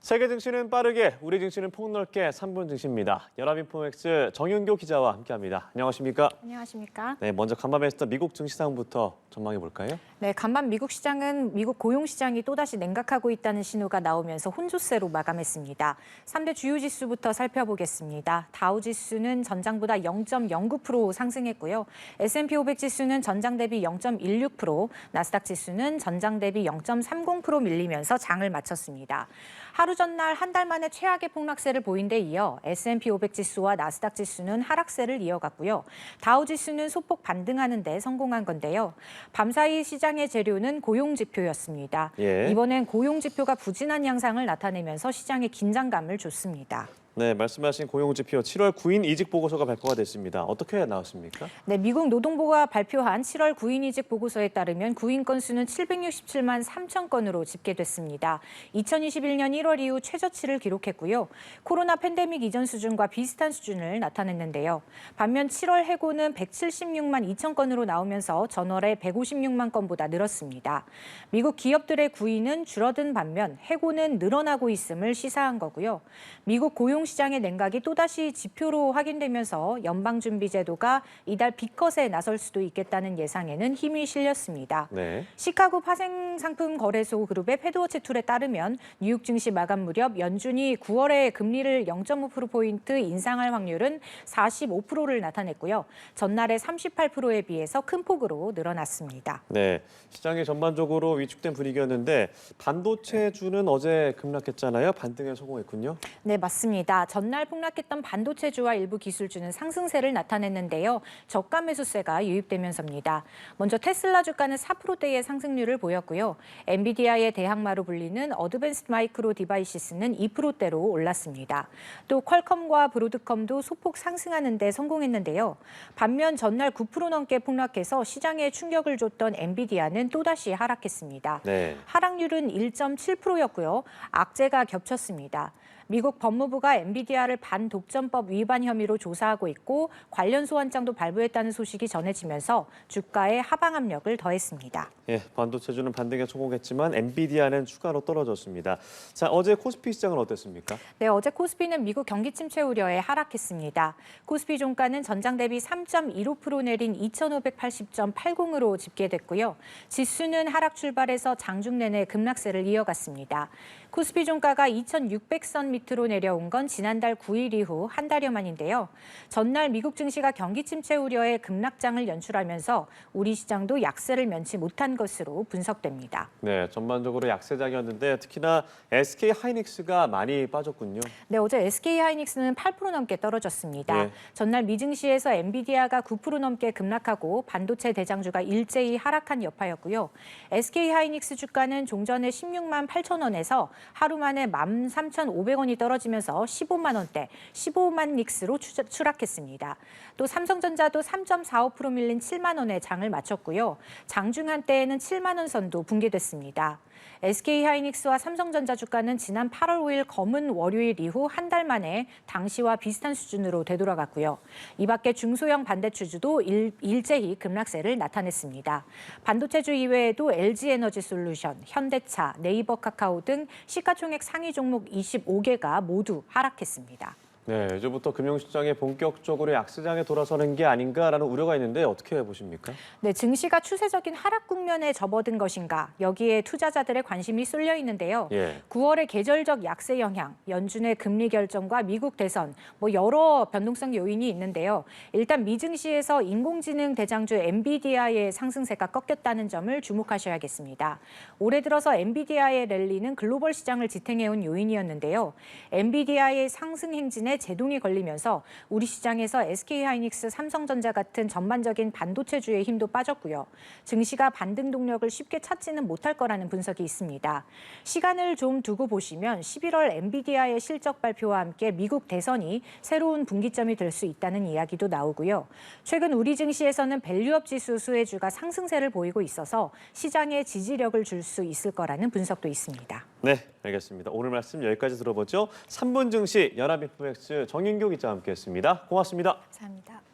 세계 증시는 빠르게, 우리 증시는 폭넓게 3분 증시입니다. 연합인포맥스 정윤교 기자와 함께합니다. 안녕하십니까? 안녕하십니까? 네, 먼저 간밤에 있었던 미국 증시 상황부터 전망해 볼까요? 네, 간밤 미국 시장은 미국 고용 시장이 또다시 냉각하고 있다는 신호가 나오면서 혼조세로 마감했습니다. 3대 주요 지수부터 살펴보겠습니다. 다우 지수는 전장보다 0.09% 상승했고요. S&P 500 지수는 전장 대비 0.16%, 나스닥 지수는 전장 대비 0.30% 밀리면서 장을 마쳤습니다. 하루 전날 한 달 만에 최악의 폭락세를 보인 데 이어 S&P 500 지수와 나스닥 지수는 하락세를 이어갔고요. 다우 지수는 소폭 반등하는 데 성공한 건데요. 밤사이 시장의 재료는 고용 지표였습니다. 이번엔 고용 지표가 부진한 양상을 나타내면서 시장의 긴장감을 줬습니다. 네, 말씀하신 고용지표 7월 구인 이직 보고서가 발표가 됐습니다. 어떻게 나왔습니까? 네, 미국 노동부가 발표한 7월 구인 이직 보고서에 따르면 구인 건수는 767만 3천 건으로 집계됐습니다. 2021년 1월 이후 최저치를 기록했고요. 코로나 팬데믹 이전 수준과 비슷한 수준을 나타냈는데요. 반면 7월 해고는 176만 2천 건으로 나오면서 전월에 156만 건보다 늘었습니다. 미국 기업들의 구인은 줄어든 반면 해고는 늘어나고 있음을 시사한 거고요. 미국 고용시장의 냉각이 또다시 지표로 확인되면서 연방준비제도가 이달 B컷에 나설 수도 있겠다는 예상에는 힘이 실렸습니다. 네. 시카고 파생상품 거래소 그룹의 패드워치 툴에 따르면 뉴욕 증시 마감 무렵 연준이 9월에 금리를 0.5%포인트 인상할 확률은 45%를 나타냈고요. 전날의 38%에 비해서 큰 폭으로 늘어났습니다. 네, 시장이 전반적으로 위축된 분위기였는데 반도체주는 어제 급락했잖아요. 반등에 성공했군요. 네, 맞습니다. 전날 폭락했던 반도체주와 일부 기술주는 상승세를 나타냈는데요. 저가 매수세가 유입되면서입니다. 먼저 테슬라 주가는 4%대의 상승률을 보였고요. 엔비디아의 대항마로 불리는 어드밴스드 마이크로 디바이시스는 2%대로 올랐습니다. 또 퀄컴과 브로드컴도 소폭 상승하는 데 성공했는데요. 반면 전날 9% 넘게 폭락해서 시장에 충격을 줬던 엔비디아는 또다시 하락했습니다. 네. 하락률은 1.7%였고요. 악재가 겹쳤습니다. 미국 법무부가 엔비디아를 반독점법 위반 혐의로 조사하고 있고 관련 소환장도 발부했다는 소식이 전해지면서 주가에 하방 압력을 더했습니다. 예, 반도체주는 반등에 성공했지만 엔비디아는 추가로 떨어졌습니다. 자, 어제 코스피 시장은 어땠습니까? 네, 어제 코스피는 미국 경기 침체 우려에 하락했습니다. 코스피 종가는 전장 대비 3.15% 내린 2,580.80으로 집계됐고요. 지수는 하락 출발해서 장중 내내 급락세를 이어갔습니다. 코스피 종가가 2,600선 밑으로 내려온 건 지난달 9일 이후 한 달여 만인데요. 전날 미국 증시가 경기 침체 우려에 급락장을 연출하면서 우리 시장도 약세를 면치 못한 것으로 분석됩니다. 네, 전반적으로 약세장이었는데 특히나 SK 하이닉스가 많이 빠졌군요. 네, 어제 SK 하이닉스는 8% 넘게 떨어졌습니다. 네. 전날 미증시에서 엔비디아가 9% 넘게 급락하고 반도체 대장주가 일제히 하락한 여파였고요. SK 하이닉스 주가는 종전에 16만 8천 원에서 하루 만에 13,500원이 떨어지면서 15만 원대, 15만 닉스로 추락했습니다. 또 삼성전자도 3.45% 밀린 7만 원에 장을 마쳤고요. 장중 한때에는 7만 원 선도 붕괴됐습니다. SK 하이닉스와 삼성전자 주가는 지난 8월 5일 검은 월요일 이후 한 달 만에 당시와 비슷한 수준으로 되돌아갔고요. 이 밖에 중소형 반대주주도 일제히 급락세를 나타냈습니다. 반도체주 이외에도 LG에너지솔루션, 현대차, 네이버 카카오 등 시가총액 상위 종목 25개가 모두 하락했습니다. 네, 이제부터 금융시장이 본격적으로 약세장에 돌아서는 게 아닌가라는 우려가 있는데 어떻게 보십니까? 네, 증시가 추세적인 하락 국면에 접어든 것인가, 여기에 투자자들의 관심이 쏠려 있는데요. 9월의 계절적 약세 영향, 연준의 금리 결정과 미국 대선, 여러 변동성 요인이 있는데요. 일단 미증시에서 인공지능 대장주 엔비디아의 상승세가 꺾였다는 점을 주목하셔야겠습니다. 올해 들어서 엔비디아의 랠리는 글로벌 시장을 지탱해온 요인이었는데요. 엔비디아의 상승 행진에 제동이 걸리면서 우리 시장에서 SK하이닉스, 삼성전자 같은 전반적인 반도체주의 힘도 빠졌고요. 증시가 반등 동력을 쉽게 찾지는 못할 거라는 분석이 있습니다. 시간을 좀 두고 보시면 11월 엔비디아의 실적 발표와 함께 미국 대선이 새로운 분기점이 될 수 있다는 이야기도 나오고요. 최근 우리 증시에서는 밸류업 지수 수혜주가 상승세를 보이고 있어서 시장에 지지력을 줄 수 있을 거라는 분석도 있습니다. 네, 알겠습니다. 오늘 말씀 여기까지 들어보죠. 3분 증시 연합인포맥스 정윤교 기자와 함께했습니다. 고맙습니다. 감사합니다.